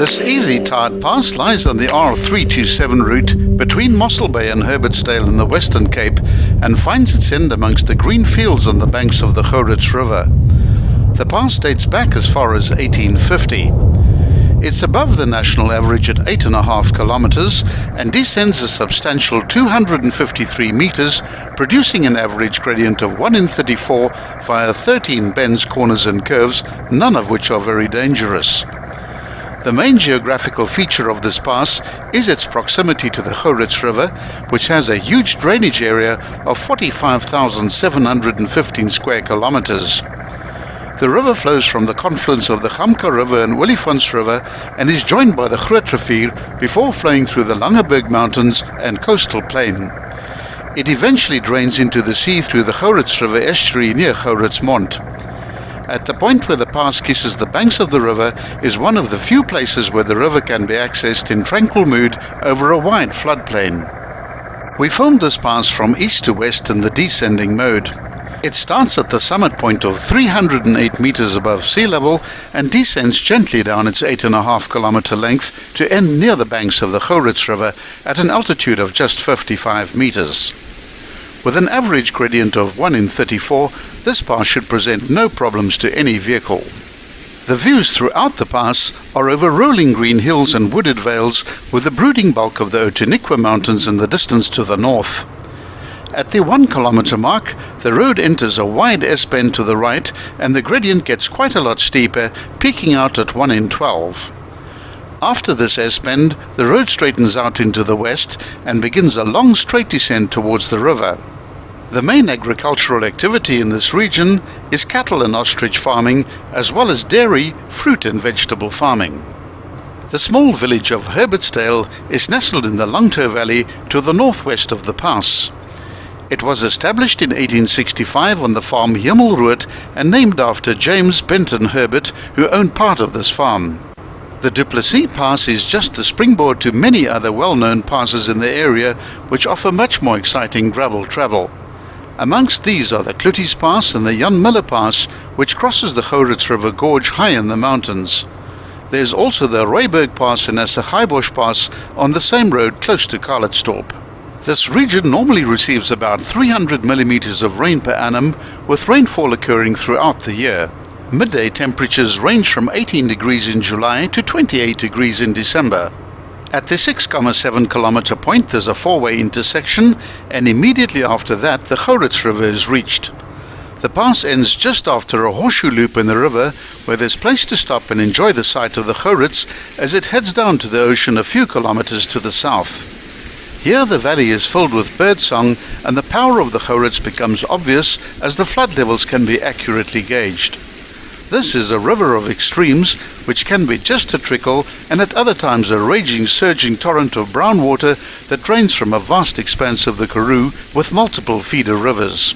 This easy tide pass lies on the R327 route between Mossel Bay and Herbertsdale in the Western Cape and finds its end amongst the green fields on the banks of the Gouritz River. The pass dates back as far as 1850. It's above the national average at 8.5 kilometers and descends a substantial 253 meters, producing an average gradient of 1 in 34 via 13 bends, corners and curves, none of which are very dangerous. The main geographical feature of this pass is its proximity to the Gouritz River, which has a huge drainage area of 45,715 square kilometers. The river flows from the confluence of the Gamka River and Olifants River and is joined by the Groot Rivier before flowing through the Langeberg Mountains and coastal plain. It eventually drains into the sea through the Gouritz River estuary near Gouritsmond. At the point where the pass kisses the banks of the river is one of the few places where the river can be accessed in tranquil mood over a wide floodplain. We filmed this pass from east to west in the descending mode. It starts at the summit point of 308 meters above sea level and descends gently down its 8.5 kilometer length to end near the banks of the Gouritz River at an altitude of just 55 meters. With an average gradient of 1 in 34, this pass should present no problems to any vehicle. The views throughout the pass are over rolling green hills and wooded vales, with the brooding bulk of the Outeniqua Mountains in the distance to the north. At the 1 kilometer mark, the road enters a wide S-bend to the right and the gradient gets quite a lot steeper, peaking out at 1 in 12. After this S-bend, the road straightens out into the west and begins a long straight descent towards the river. The main agricultural activity in this region is cattle and ostrich farming, as well as dairy, fruit and vegetable farming. The small village of Herbertsdale is nestled in the Langto Valley to the northwest of the pass. It was established in 1865 on the farm Hemelroot and named after James Benton Herbert, who owned part of this farm. The Du Plessis Pass is just the springboard to many other well-known passes in the area, which offer much more exciting gravel travel. Amongst these are the Klutties Pass and the Jan Miller Pass, which crosses the Gouritz River Gorge high in the mountains. There's also the Rooiberg Pass and Assegaaibosch Pass on the same road close to Calitzdorp. This region normally receives about 300 millimeters of rain per annum, with rainfall occurring throughout the year. Midday temperatures range from 18 degrees in July to 28 degrees in December. At the 6.7 kilometer point there's a four-way intersection, and immediately after that the Gouritz River is reached. The pass ends just after a horseshoe loop in the river, where there's place to stop and enjoy the sight of the Gouritz as it heads down to the ocean a few kilometers to the south. Here the valley is filled with birdsong, and the power of the Gouritz becomes obvious as the flood levels can be accurately gauged. This is a river of extremes, which can be just a trickle and at other times a raging, surging torrent of brown water that drains from a vast expanse of the Karoo with multiple feeder rivers.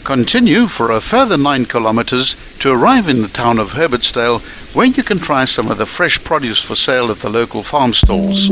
Continue for a further 9 kilometers to arrive in the town of Herbertsdale, where you can try some of the fresh produce for sale at the local farm stalls.